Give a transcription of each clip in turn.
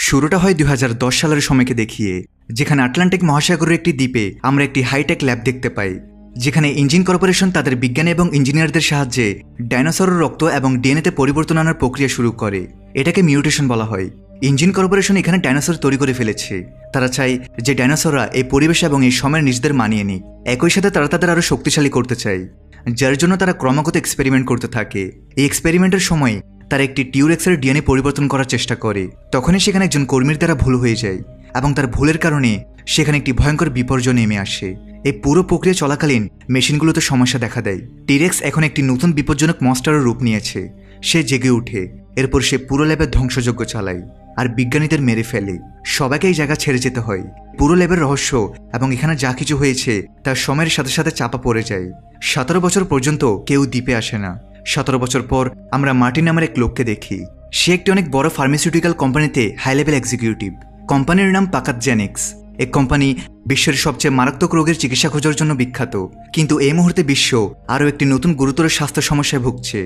শুরুটা হয় 2010 সালের সময়কে দেখিয়ে, যেখানে আটলান্টিক মহাসাগরের একটি দ্বীপে আমরা একটি হাইটেক ল্যাব দেখতে পাই, যেখানে ইঞ্জিন কর্পোরেশন তাদের বিজ্ঞানী এবং ইঞ্জিনিয়ারদের সাহায্যে ডাইনোসরের রক্ত এবং ডিএনএতে পরিবর্তন আনার প্রক্রিয়া শুরু করে। এটাকে মিউটেশন বলা হয়। ইঞ্জিন কর্পোরেশন এখানে ডাইনোসর তৈরি করে ফেলেছে। তারা চায় যে ডাইনোসররা এই পরিবেশ এবং এই সময়ের নিজেদের মানিয়ে নিক। একই সাথে তারা তাদের আরও শক্তিশালী করতে চায়, যার জন্য তারা ক্রমাগত এক্সপেরিমেন্ট করতে থাকে। এই এক্সপেরিমেন্টের সময় তারা একটি টিউরেক্সের ডিএনএ পরিবর্তন করার চেষ্টা করে। তখনই সেখানে একজন কর্মীর দ্বারা ভুল হয়ে যায় এবং তার ভুলের কারণে সেখানে একটি ভয়ঙ্কর বিপর্যয় নেমে আসে। এই পুরো প্রক্রিয়া চলাকালীন মেশিনগুলোতে সমস্যা দেখা দেয়। টিরেক্স এখন একটি নতুন বিপজ্জনক মনস্টারের রূপ নিয়েছে। সে জেগে ওঠে, এরপর সে পুরো ল্যাবের ধ্বংসযজ্ঞ চালায় আর বিজ্ঞানীদের মেরে ফেলে। সবাইকে এই জায়গা ছেড়ে যেতে হয়। পুরো ল্যাবের রহস্য এবং এখানে যা কিছু হয়েছে তার সময়ের সাথে সাথে চাপা পড়ে যায়। 17 বছর পর্যন্ত কেউ দ্বীপে আসে না। 17 বছর পর আমরা মার্টিন নামের এক লোককে দেখি। সে একটি অনেক বড় ফার্মাসিউটিক্যাল কোম্পানিতে হাই লেভেল এক্সিকিউটিভ। কোম্পানির নাম পাকাতজেনিক্স। এই কোম্পানি বিশ্বের সবচেয়ে মারাত্মক রোগের চিকিৎসা খোঁজার জন্য বিখ্যাত। কিন্তু এই মুহূর্তে বিশ্ব আরও একটি নতুন গুরুতর স্বাস্থ্য সমস্যায় ভুগছে।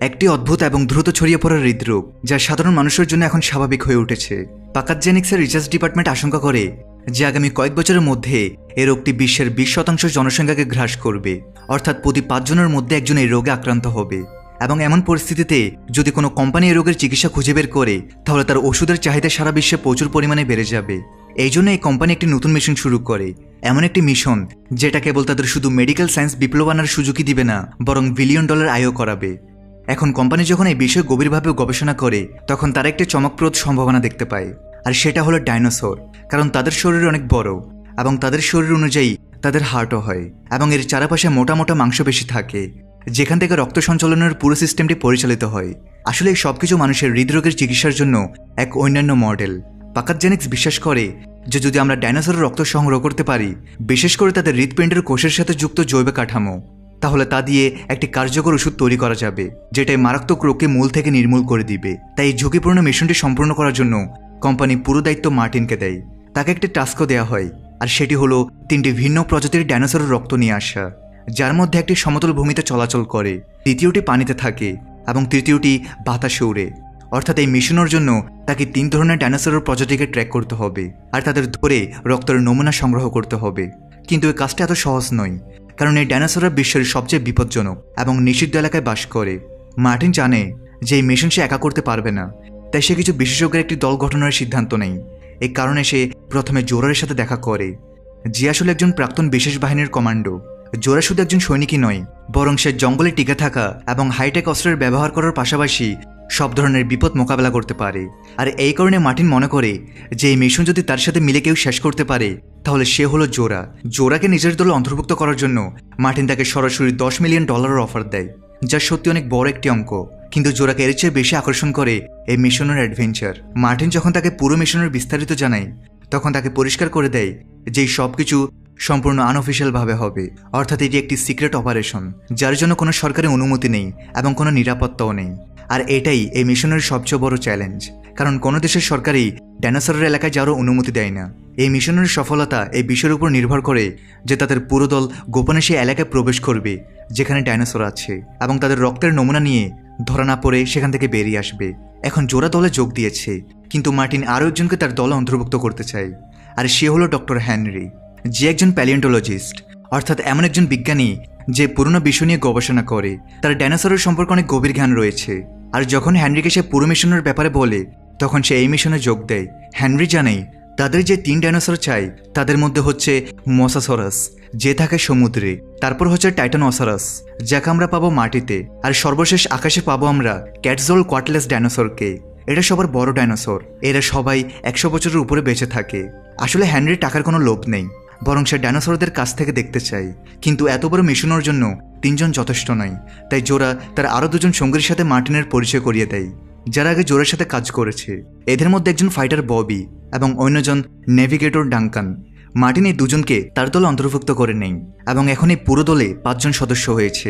একটি অদ্ভুত এবং দ্রুত ছড়িয়ে পড়া হৃদরোগ, যা সাধারণ মানুষের জন্য এখন স্বাভাবিক হয়ে উঠেছে। পাকাতজেনিক্সের রিসার্চ ডিপার্টমেন্ট আশঙ্কা করে যে আগামী কয়েক বছরের মধ্যে এই রোগটি বিশ্বের 20% জনসংখ্যাকে গ্রাস করবে। অর্থাৎ প্রতি 5 জনের মধ্যে একজন এই রোগে আক্রান্ত হবে। এবং এমন পরিস্থিতিতে যদি কোনো কোম্পানি এই রোগের চিকিৎসা খুঁজে বের করে, তাহলে তার ওষুধের চাহিদা সারা বিশ্বে প্রচুর পরিমাণে বেড়ে যাবে। এই জন্য এই কোম্পানি একটি নতুন মিশন শুরু করে। এমন একটি মিশন যেটা কেবল তাদের শুধু মেডিকেল সায়েন্স বিপ্লব আনার সুযোগই দিবে না, বরং $1 বিলিয়ন আয়ও করাবে। এখন কোম্পানি যখন এই বিষয়ে গভীরভাবে গবেষণা করে, তখন তারা একটি চমকপ্রদ সম্ভাবনা দেখতে পায়। আর সেটা হলো ডাইনোসর। কারণ তাদের শরীর অনেক বড় এবং তাদের শরীর অনুযায়ী তাদের হার্টও হয় এবং এর চারপাশে মোটা মোটা মাংসপেশি থাকে, যেখান থেকে রক্ত সঞ্চালনের পুরো সিস্টেমটি পরিচালিত হয়। আসলে এই সবকিছু মানুষের হৃদরোগের চিকিৎসার জন্য এক অন্যান্য মডেল। পাকাতজেনিক্স বিশ্বাস করে যে যদি আমরা ডাইনোসরের রক্ত সংগ্রহ করতে পারি, বিশেষ করে তাদের হৃৎপিণ্ডের কোষের সাথে যুক্ত জৈব কাঠামো, তাহলে তা দিয়ে একটি কার্যকর ওষুধ তৈরি করা যাবে, যেটাই মারাত্মক রোগকে মূল থেকে নির্মূল করে দিবে। তাই এই ঝুঁকিপূর্ণ মিশনটি সম্পূর্ণ করার জন্য কোম্পানি পুরো দায়িত্ব মার্টিনকে দেয়। তাকে একটি টাস্কও দেওয়া হয়, আর সেটি হলো 3টি ভিন্ন প্রজাতির ডাইনোসরের রক্ত নিয়ে আসা, যার মধ্যে একটি সমতল ভূমিতে চলাচল করে, দ্বিতীয়টি পানিতে থাকে এবং তৃতীয়টি বাতাসে উড়ে। অর্থাৎ এই মিশনের জন্য তাকে 3 ধরনের ডাইনোসরের প্রজাতিকে ট্র্যাক করতে হবে আর তাদের ধরে রক্তের নমুনা সংগ্রহ করতে হবে। কিন্তু এই কাজটা এত সহজ নয়, কারণ এই ডাইনোসররা বিশ্বের সবচেয়ে বিপজ্জনক এবং নিষিদ্ধ এলাকায় বাস করে। মার্টিন জানে যে এই মিশন সে একা করতে পারবে না, তাই সে কিছু বিশেষজ্ঞের একটি দল গঠনের সিদ্ধান্ত নেয়। এই কারণে সে প্রথমে জোরারের সাথে দেখা করে, যে আসলে একজন প্রাক্তন বিশেষ বাহিনীর কমান্ডো। জোরা শুধু একজন সৈনিকই নয়, বরং সে জঙ্গলে টিকে থাকা এবং হাইটেক অস্ত্রের ব্যবহার করার পাশাপাশি সব ধরনের বিপদ মোকাবেলা করতে পারে। আর এই কারণে মার্টিন মনে করে যে এই মিশন যদি তার সাথে মিলে কেউ শেষ করতে পারে, তাহলে সে হলো জোরা। জোরাকে নিজের দলে অন্তর্ভুক্ত করার জন্য মার্টিন তাকে সরাসরি $10 মিলিয়ন অফার দেয়, যা সত্যি অনেক বড় একটি অঙ্ক। কিন্তু জোরাকে এর চেয়ে বেশি আকর্ষণ করে এই মিশনের অ্যাডভেঞ্চার। মার্টিন যখন তাকে পুরো মিশনের বিস্তারিত জানায়, তখন তাকে পরিষ্কার করে দেয় যে এই সব কিছু সম্পূর্ণ আনঅফিশিয়ালভাবে হবে। অর্থাৎ এটি একটি সিক্রেট অপারেশন, যার জন্য কোনো সরকারি অনুমতি নেই এবং কোনো নিরাপত্তাও নেই। আর এটাই এই মিশনের সবচেয়ে বড় চ্যালেঞ্জ, কারণ কোনো দেশের সরকারই ডাইনোসরের এলাকায় যাওয়ারও অনুমতি দেয় না। এই মিশনের সফলতা এই বিষয়ের উপর নির্ভর করে যে তাদের পুরো দল গোপনে সেই এলাকায় প্রবেশ করবে যেখানে ডাইনোসর আছে, এবং তাদের রক্তের নমুনা নিয়ে ধরা না পড়ে সেখান থেকে বেরিয়ে আসবে। এখন জোরা দলে যোগ দিয়েছে, কিন্তু মার্টিন আরও একজনকে তার দলে অন্তর্ভুক্ত করতে চায়। আর সে হলো ডক্টর হেনরি, যে একজন প্যালিওন্টোলজিস্ট, অর্থাৎ এমন একজন বিজ্ঞানী যে পুরনো বিষয় নিয়ে গবেষণা করে। তার ডাইনোসরের সম্পর্কে অনেক গভীর জ্ঞান রয়েছে। আর যখন হেনরিকে সে পুরো মিশনের ব্যাপারে বলে, তখন সে এই মিশনে যোগ দেয়। হেনরি জানে তাদের যে 3 ডাইনোসর চাই, তাদের মধ্যে হচ্ছে মোসাসরাস, যে থাকে সমুদ্রে, তারপর হচ্ছে টাইটানোসরাস, যাকে আমরা পাবো মাটিতে, আর সর্বশেষ আকাশে পাবো আমরা ক্যাটজল কোয়াটলেস ডাইনোসরকে। এটা সবার বড় ডাইনোসর। এরা সবাই 100 বছরের উপরে বেঁচে থাকে। আসলে হেনরির টাকার কোনো লোভ নেই, বরং সে ডাইনোসরদের কাছ থেকে দেখতে চায়। কিন্তু এত বড় মিশনের জন্য 3 জন যথেষ্ট নয়। তাই জোরা তার আরও 2 জন সঙ্গীর সাথে মার্টিনের পরিচয় করিয়ে দেয়, যারা আগে জোরের সাথে কাজ করেছে। এদের মধ্যে একজন ফাইটার ববি এবং অন্যজন নেভিগেটর ডাঙ্কান। মার্টিন এই 2 জনকে তার দলে অন্তর্ভুক্ত করে নেই এবং এখন এই পুরো দলে 5 জন সদস্য হয়েছে।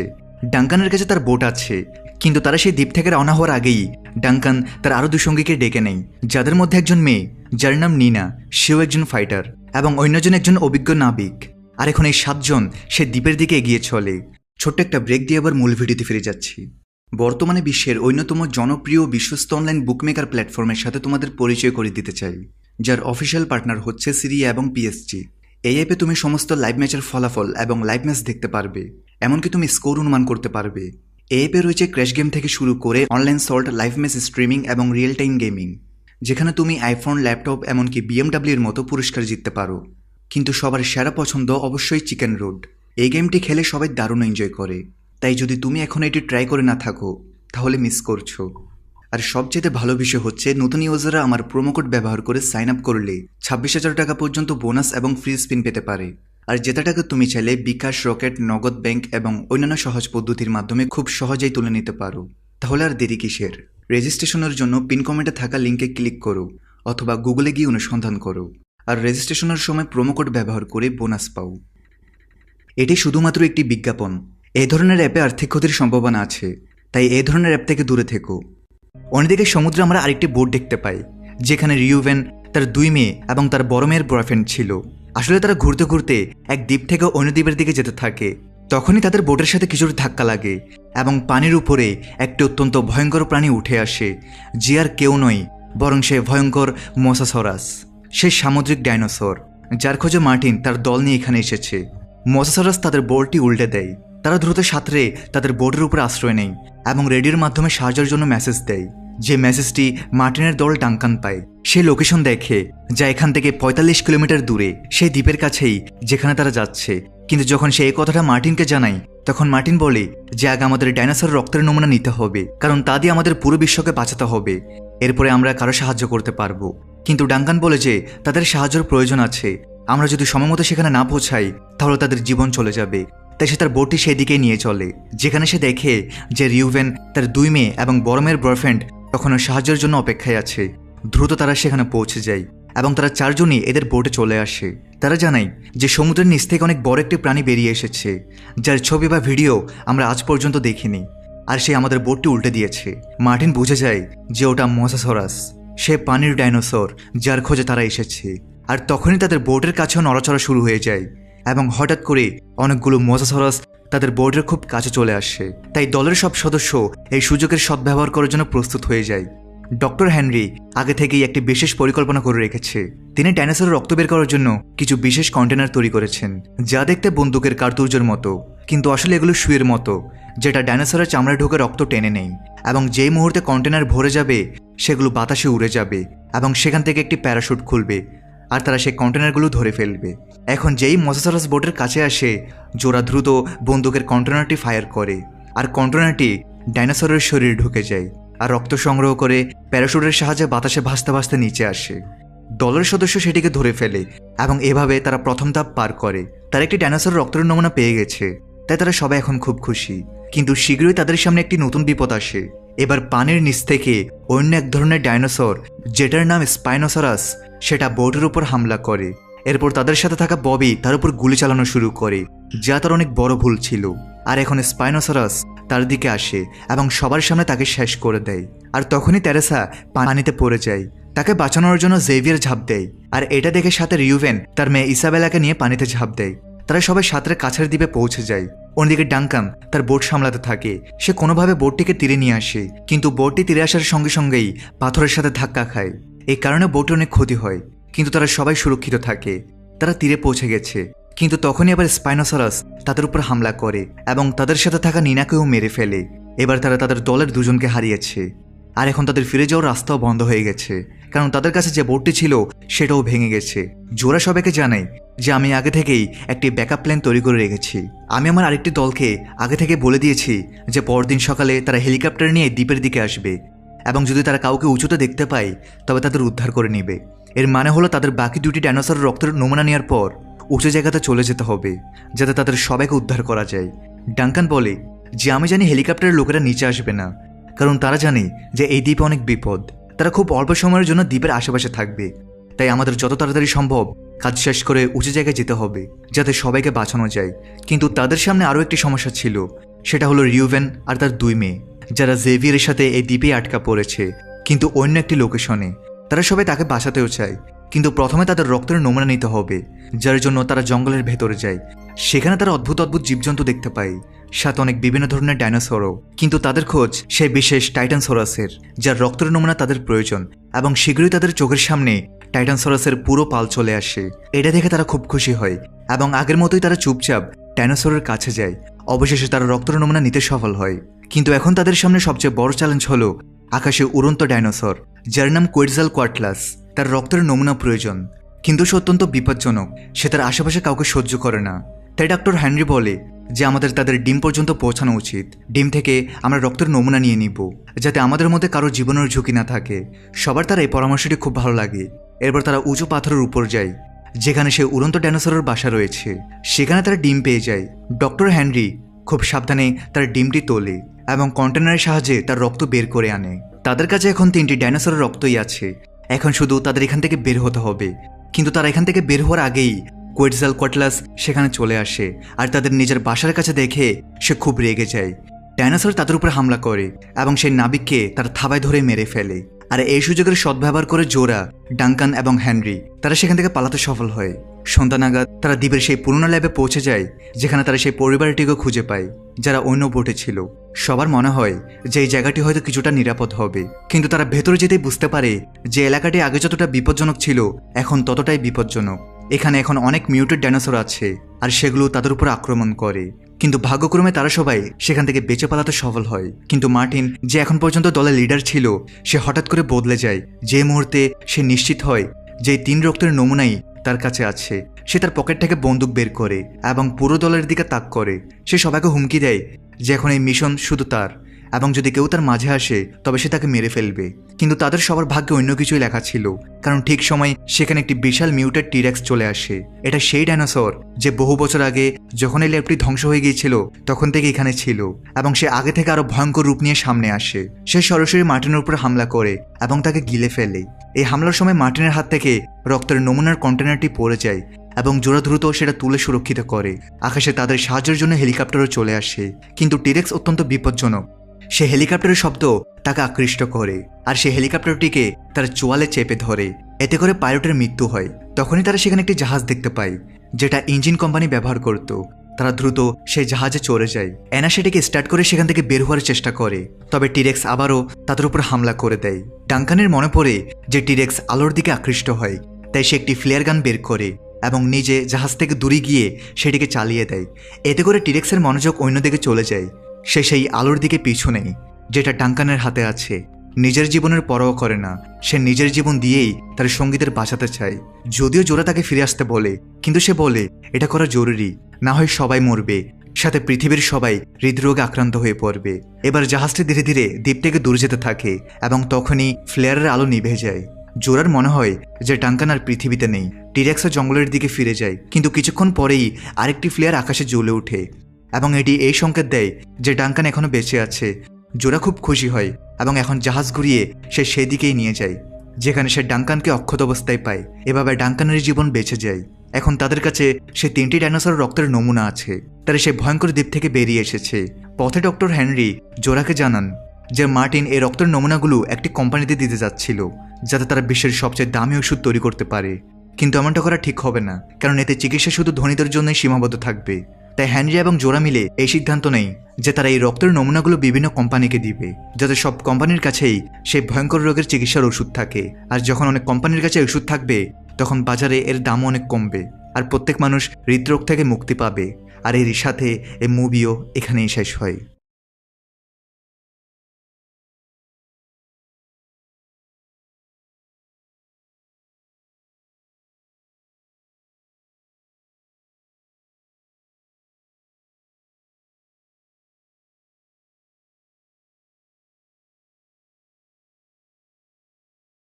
ডাঙ্কানের কাছে তার বোট আছে, কিন্তু তারা সেই দ্বীপ থেকে রওনা হওয়ার আগেই ডাঙ্কান তার আরও 2 সঙ্গীকে ডেকে নেয়, যাদের মধ্যে একজন মেয়ে যার নাম নিনা, সেও একজন ফাইটার, এবং অন্যজন একজন অভিজ্ঞ নাবিক। আর এখন এই 7 জন সে দ্বীপের দিকে এগিয়ে চলে। ছোট্ট একটা ব্রেক দিয়ে আবার মূল ভিডিওতে ফিরে যাচ্ছি। বর্তমানে বিশ্বের অন্যতম জনপ্রিয় বিশ্বস্ত অনলাইন বুকমেকার প্ল্যাটফর্মের সাথে তোমাদের পরিচয় করে দিতে চাই, যার অফিসিয়াল পার্টনার হচ্ছে সিরিয়া এবং পিএসজি। এই অ্যাপে তুমি সমস্ত লাইভ ম্যাচের ফলাফল এবং লাইভ ম্যাচ দেখতে পারবে, এমনকি তুমি স্কোর অনুমান করতে পারবে। এই অ্যাপে রয়েছে ক্র্যাশ গেম থেকে শুরু করে online salt, live match streaming এবং রিয়েল টাইম গেমিং, যেখানে তুমি আইফোন, ল্যাপটপ এমনকি BMW এর মতো পুরস্কার জিততে পারো। কিন্তু সবার সেরা পছন্দ অবশ্যই চিকেন রোড। এই গেমটি খেলে সবাই দারুণ এনজয় করে, তাই যদি তুমি এখন এটি ট্রাই করে না থাকো তাহলে মিস করছো। আর সবচেয়ে ভালো বিষয় হচ্ছে নতুন ইউজাররা আমার প্রোমো কোড ব্যবহার করে সাইন আপ করলে 26,000 টাকা পর্যন্ত বোনাস এবং ফ্রি স্পিন পেতে পারে। আর যেটা টাকা তুমি চাইলে বিকাশ, রকেট, নগদ ব্যাংক এবং অন্যান্য সহজ পদ্ধতির মাধ্যমে খুব সহজেই তুলে নিতে পারো। তাহলে আর দেরি কিসের? রেজিস্ট্রেশনের জন্য পিন কমেন্টে থাকা লিঙ্কে ক্লিক করো অথবা গুগলে গিয়ে অনুসন্ধান করো, আর রেজিস্ট্রেশনের সময় প্রোমো কোড ব্যবহার করে বোনাস পাও। এটি শুধুমাত্র একটি বিজ্ঞাপন। এই ধরনের অ্যাপে আর্থিক ক্ষতির সম্ভাবনা আছে, তাই এই ধরনের অ্যাপ থেকে দূরে থেকো। অন্যদিকে সমুদ্রে আমরা আরেকটি বোট দেখতে পাই, যেখানে রিউভেন, তার 2 মেয়ে এবং তার বড় মেয়ের বয়ফ্রেন্ড ছিল। আসলে তারা ঘুরতে ঘুরতে এক দ্বীপ থেকে অন্য দ্বীপের দিকে যেতে থাকে। তখনই তাদের বোটের সাথে কিছুর ধাক্কা লাগে এবং পানির উপরে একটি অত্যন্ত ভয়ঙ্কর প্রাণী উঠে আসে, যে আর কেউ নয় বরং সে ভয়ঙ্কর মোসাসরাস, সে সামুদ্রিক ডাইনোসর, যার খোঁজে মার্টিন তার দল নিয়ে এখানে এসেছে। মোসাসরাস তাদের বোটটি উল্টে দেয়। তারা দ্রুত সাঁতরে তাদের বোটের উপরে আশ্রয় নেয় এবং রেডিওর মাধ্যমে সাহায্যের জন্য মেসেজ দেয়, যে মেসেজটি মার্টিনের দল ডাঙ্কান পায়। সে লোকেশন দেখে যা এখান থেকে 45 কিলোমিটার দূরে, সেই দ্বীপের কাছেই যেখানে তারা যাচ্ছে। কিন্তু যখন সে এই কথাটা মার্টিনকে জানায়, তখন মার্টিন বলে যে আগে আমাদের ডাইনোসর রক্তের নমুনা নিতে হবে, কারণ তা দিয়ে আমাদের পুরো বিশ্বকে বাঁচাতে হবে, এরপরে আমরা কারো সাহায্য করতে পারবো। কিন্তু ডাঙ্কান বলে যে তাদের সাহায্যের প্রয়োজন আছে, আমরা যদি সময়মতো সেখানে না পৌঁছাই তাহলে তাদের জীবন চলে যাবে। তাই সে তার বোটটি সেই দিকে নিয়ে চলে, যেখানে সে দেখে যে রিউভেন, তার 2 মেয়ে এবং বড় মেয়ের বয়ফ্রেন্ড তখনও সাহায্যের জন্য অপেক্ষায় আছে। দ্রুত তারা সেখানে পৌঁছে যায় এবং তারা 4 জনই এদের বোটে চলে আসে। তারা জানায় যে সমুদ্রের নিচ থেকে অনেক বড় একটি প্রাণী বেরিয়ে এসেছে, যার ছবি বা ভিডিও আমরা আজ পর্যন্ত দেখিনি, আর সে আমাদের বোটটি উল্টে দিয়েছে। মার্টিন বুঝে যায় যে ওটা মোসাসরাস, সে পানির ডাইনোসর যার খোঁজে তারা এসেছে। আর তখনই তাদের বোটের কাছেও নড়াচড়া শুরু হয়ে যায় এবং হঠাৎ করে অনেকগুলো মোসাসরাস তাদের বোর্ডের খুব কাছে চলে আসে। তাই দলের সব সদস্য এই সুযোগের সদ্ব্যবহার করার জন্য প্রস্তুত হয়ে যায়। ডক্টর হেনরি আগে থেকেই একটি বিশেষ পরিকল্পনা করে রেখেছে। তিনি ডাইনোসরের রক্ত বের করার জন্য কিছু বিশেষ কন্টেনার তৈরি করেছেন, যা দেখতে বন্দুকের কার্তুজের মতো, কিন্তু আসলে এগুলো সুইয়ের মতো, যেটা ডাইনোসরের চামড়ায় ঢুকে রক্ত টেনে নেই। এবং যেই মুহূর্তে কন্টেনার ভরে যাবে, সেগুলো বাতাসে উড়ে যাবে এবং সেখান থেকে একটি প্যারাশুট খুলবে, আর তারা সেই কন্টেনারগুলো ধরে ফেলবে। এখন যেই মোসাসরাস বোটের কাছে আসে, জোরা দ্রুত বন্দুকের কন্টেনারটি ফায়ার করে, আর কন্টেনারটি ডাইনোসরের শরীরে ঢুকে যায় আর রক্ত সংগ্রহ করে প্যারাশুটের সাহায্যে বাতাসে ভাসতে ভাসতে নিচে আসে। দলের সদস্য সেটিকে ধরে ফেলে এবং এভাবে তারা প্রথম ধাপ পার করে। তারা একটি ডাইনোসরের রক্তের নমুনা পেয়ে গেছে, তাই তারা সবাই এখন খুব খুশি। কিন্তু শীঘ্রই তাদের সামনে একটি নতুন বিপদ আসে। এবার পানির নিচ থেকে অন্য এক ধরনের ডাইনোসর, যেটার নাম স্পাইনোসরাস, সেটা বোটের উপর হামলা করে। এরপর তাদের সাথে থাকা ববি তার উপর গুলি চালানো শুরু করে, যা তার অনেক বড় ভুল ছিল। আর এখন স্পাইনোসরাস তার দিকে আসে এবং সবার সামনে তাকে শেষ করে দেয়। আর তখনই তেরেসা পানিতে পড়ে যায়। তাকে বাঁচানোর জন্য জেভিয়ার ঝাঁপ দেয়, আর এটা দেখে সাথে রিউভেন তার মেয়ে ইসাবেলাকে নিয়ে পানিতে ঝাঁপ দেয়। তারা সবাই সাঁতরে কাছের দ্বীপে পৌঁছে যায়। অন্যদিকে ডাঙ্কান তার বোট সামলাতে থাকে। সে কোনোভাবে বোটটিকে তীরে নিয়ে আসে, কিন্তু বোটটি তীরে আসার সঙ্গে সঙ্গেই পাথরের সাথে ধাক্কা খায়। এই কারণে বোটে অনেক ক্ষতি হয়, কিন্তু তারা সবাই সুরক্ষিত থাকে। তারা তীরে পৌঁছে গেছে, কিন্তু তখনই আবার স্পাইনোসরাস তাদের উপর হামলা করে এবং তাদের সাথে থাকা নিনাকেও মেরে ফেলে। এবার তারা তাদের দলের 2 জনকে হারিয়েছে, আর এখন তাদের ফিরে যাওয়ার রাস্তাও বন্ধ হয়ে গেছে, কারণ তাদের কাছে যে বোটটি ছিল সেটাও ভেঙে গেছে। জোরা সবাইকে জানায় যে আমি আগে থেকেই একটি ব্যাকআপ প্ল্যান তৈরি করে রেখেছি। আমি আমার আরেকটি দলকে আগে থেকে বলে দিয়েছি যে পরদিন সকালে তারা হেলিকপ্টার নিয়ে দ্বীপের দিকে আসবে, এবং যদি তারা কাউকে উঁচুতে দেখতে পায় তবে তাদের উদ্ধার করে নেবে। এর মানে হলো তাদের বাকি 2টি ডাইনোসরের রক্তের নমুনা নেওয়ার পর উঁচু জায়গাতে চলে যেতে হবে, যাতে তাদের সবাইকে উদ্ধার করা যায়। ডাঙ্কান বলে যে আমি জানি হেলিকপ্টারের লোকেরা নিচে আসবে না, কারণ তারা জানে যে এই দ্বীপে অনেক বিপদ। তারা খুব অল্প সময়ের জন্য দ্বীপের আশেপাশে থাকবে, তাই আমাদের যত তাড়াতাড়ি সম্ভব কাজ শেষ করে উঁচু জায়গায় যেতে হবে, যাতে সবাইকে বাঁচানো যায়। কিন্তু তাদের সামনে আরও একটি সমস্যা ছিল, সেটা হলো রিউভেন আর তার 2 মেয়ে, যারা জেভিয়ারের সাথে এই দ্বীপে আটকা পড়েছে, কিন্তু অন্য একটি লোকেশনে। তারা সবাই তাকে বাঁচাতেও চায়, কিন্তু প্রথমে তাদের রক্তের নমুনা নিতে হবে, যার জন্য তারা জঙ্গলের ভেতরে যায়। সেখানে তারা অদ্ভুত অদ্ভুত জীবজন্তু দেখতে পায়, সাথে অনেক বিভিন্ন ধরনের ডাইনোসরও। কিন্তু তাদের খোঁজ সেই বিশেষ টাইটানসরাসের, যার রক্তের নমুনা তাদের প্রয়োজন। এবং শীঘ্রই তাদের চোখের সামনে টাইটানসরাসের পুরো পাল চলে আসে। এটা দেখে তারা খুব খুশি হয় এবং আগের মতোই তারা চুপচাপ ডাইনোসরের কাছে যায়। অবশেষে তারা রক্তের নমুনা নিতে সফল হয়। কিন্তু এখন তাদের সামনে সবচেয়ে বড় চ্যালেঞ্জ হলো আকাশে উড়ন্ত ডাইনোসর, যার নাম কোয়েটজালকোয়াটলাস। তার রক্তের নমুনা প্রয়োজন, কিন্তু সে অত্যন্ত বিপজ্জনক। সে তার আশেপাশে কাউকে সহ্য করে না। তাই ডক্টর হেনরি বলে যে আমাদের তাদের ডিম পর্যন্ত পৌঁছানো উচিত। ডিম থেকে আমরা রক্তের নমুনা নিয়ে নিব, যাতে আমাদের মধ্যে কারো জীবনের ঝুঁকি না থাকে। সবার তার এই পরামর্শটি খুব ভালো লাগে। এরপর তারা উঁচু পাথরের উপর যায়, যেখানে সে উড়ন্ত ডাইনোসরের বাসা রয়েছে। সেখানে তারা ডিম পেয়ে যায়। ডক্টর হেনরি খুব সাবধানে তার ডিমটি তোলে এবং কন্টেনারের সাহায্যে তার রক্ত বের করে আনে। তাদের কাছে এখন 3টি ডাইনোসরের রক্তই আছে। এখন শুধু তাদের এখান থেকে বের হতে হবে। কিন্তু তারা এখান থেকে বের হওয়ার আগেই কোয়েটজালকোয়াটলাস সেখানে চলে আসে, আর তাদের নিজের বাসার কাছে দেখে সে খুব রেগে যায়। ডাইনোসর তাদের উপর হামলা করে এবং সেই নাবিককে তার থাবায় ধরে মেরে ফেলে। আর এই সুযোগের সদ্ব্যবহার করে জোরা, ডাঙ্কান এবং হেনরি তারা সেখান থেকে পালাতে সফল হয়। সন্ধ্যা নাগাদ তারা দ্বীপের সেই পুরনো ল্যাবে পৌঁছে যায়, যেখানে তারা সেই পরিবারটিকে খুঁজে পায় যারা অন্য বোটে ছিল। সবার মনে হয় যে এই জায়গাটি হয়তো কিছুটা নিরাপদ হবে, কিন্তু তারা ভেতরে যেতেই বুঝতে পারে যে এলাকাটি আগে যতটা বিপজ্জনক ছিল এখন ততটাই বিপজ্জনক। এখানে এখন অনেক মিউটেড ডাইনোসর আছে, আর সেগুলো তাদের উপর আক্রমণ করে। কিন্তু ভাগ্যক্রমে তারা সবাই সেখান থেকে বেঁচে পালাতে সফল হয়। কিন্তু মার্টিন, যে এখন পর্যন্ত দলের লিডার ছিল, সে হঠাৎ করে বদলে যায়। যে মুহূর্তে সে নিশ্চিত হয় যে 3 রক্তের নমুনাই তার কাছে আছে, সে তার পকেট থেকে বন্দুক বের করে এবং পুরো দলের দিকে তাক করে। সে সবাইকে হুমকি দেয় যে এখন এই মিশন শুধু তার, এবং যদি কেউ তার মাঝে আসে তবে সে তাকে মেরে ফেলবে। কিন্তু তাদের সবার ভাগ্যে অন্য কিছুই লেখা ছিল, কারণ ঠিক সময় সেখানে একটি বিশাল মিউটেড টিরেক্স চলে আসে। এটা সেই ডাইনোসর যে বহু বছর আগে যখন এই ল্যাবটি ধ্বংস হয়ে গিয়েছিল তখন থেকে এখানে ছিল, এবং সে আগে থেকে আরো ভয়ঙ্কর রূপ নিয়ে সামনে আসে। সে সরাসরি মার্টিনের উপর হামলা করে এবং তাকে গিলে ফেলে। এই হামলার সময় মার্টিনের হাত থেকে রক্তের নমুনার কন্টেনারটি পড়ে যায় এবং জোড়া দ্রুত সেটা তুলে সুরক্ষিত করে। আকাশে তাদের সাহায্যের জন্য হেলিকপ্টারও চলে আসে, কিন্তু টিরেক্স অত্যন্ত বিপজ্জনক। সে হেলিকপ্টারের শব্দ তাকে আকৃষ্ট করে, আর সে হেলিকপ্টারটিকে তার চোয়ালে চেপে ধরে। এতে করে পাইলটের মৃত্যু হয়। তখনই তারা সেখানে একটি জাহাজ দেখতে পায়, যেটা ইঞ্জিন কোম্পানি ব্যবহার করত। তারা দ্রুত সেই জাহাজে চড়ে যায়। অ্যানা সেটাকে স্টার্ট করে সেখান থেকে বের হওয়ার চেষ্টা করে, তবে টিরেক্স আবারও তাদের উপর হামলা করে দেয়। ডাঙ্কানের মনে পড়ে যে টিরেক্স আলোর দিকে আকৃষ্ট হয়, তাই সে একটি ফ্লেয়ার গান বের করে এবং নিজে জাহাজ থেকে দূরে গিয়ে সেটিকে চালিয়ে দেয়। এতে করে টিরেক্সের মনোযোগ অন্যদিকে চলে যায়। সে সেই আলোর দিকে পিছু নেয় যেটা ডাঙ্কানের হাতে আছে। নিজের জীবনের পরোয়া করে না, সে নিজের জীবন দিয়েই তার সঙ্গীদের বাঁচাতে চায়। যদিও জোরা তাকে ফিরে আসতে বলে, কিন্তু সে বলে এটা করা জরুরি, না হয় সবাই মরবে, সাথে পৃথিবীর সবাই হৃদরোগে আক্রান্ত হয়ে পড়বে। এবার জাহাজটি ধীরে ধীরে দ্বীপ থেকে দূরে যেতে থাকে এবং তখনই ফ্লেয়ারের আলো নিভে যায়। জোরার মনে হয় যে ডাঙ্কান আর পৃথিবীতে নেই। টিরেক্সা জঙ্গলের দিকে ফিরে যায়, কিন্তু কিছুক্ষণ পরেই আরেকটি ফ্লেয়ার আকাশে জ্বলে ওঠে এবং এটি এই সংকেত দেয় যে ডাঙ্কান এখনো বেঁচে আছে। জোরা খুব খুশি হয় এবং এখন জাহাজ ঘুরিয়ে সে সেদিকেই নিয়ে যায়, যেখানে সে ডাঙ্কানকে অক্ষত অবস্থায় পায়। এভাবে ডাঙ্কানের জীবন বেঁচে যায়। এখন তাদের কাছে সে 3টি ডাইনোসর রক্তের নমুনা আছে। তারা সে ভয়ঙ্কর দ্বীপ থেকে বেরিয়ে এসেছে। পথে ডক্টর হেনরি জোরাকে জানান যে মার্টিন এই রক্তের নমুনাগুলো একটি কোম্পানিতে দিতে যাচ্ছিল, যাতে তারা বিশ্বের সবচেয়ে দামি ওষুধ তৈরি করতে পারে। কিন্তু এমনটা করা ঠিক হবে না, কারণ এতে চিকিৎসা শুধু ধনীদের জন্যই সীমাবদ্ধ থাকবে। তাই হেনরি এবং জোরা মিলে এই সিদ্ধান্ত নেয় যে তারা এই রক্তের নমুনাগুলো বিভিন্ন কোম্পানিকে দিবে, যাতে সব কোম্পানির কাছেই সেই ভয়ঙ্কর রোগের চিকিৎসার ওষুধ থাকে। আর যখন অনেক কোম্পানির কাছে ওষুধ থাকবে তখন বাজারে এর দামও অনেক কমবে, আর প্রত্যেক মানুষ হৃদরোগ থেকে মুক্তি পাবে। আর এর সাথে এই মুভিও এখানেই শেষ হয়।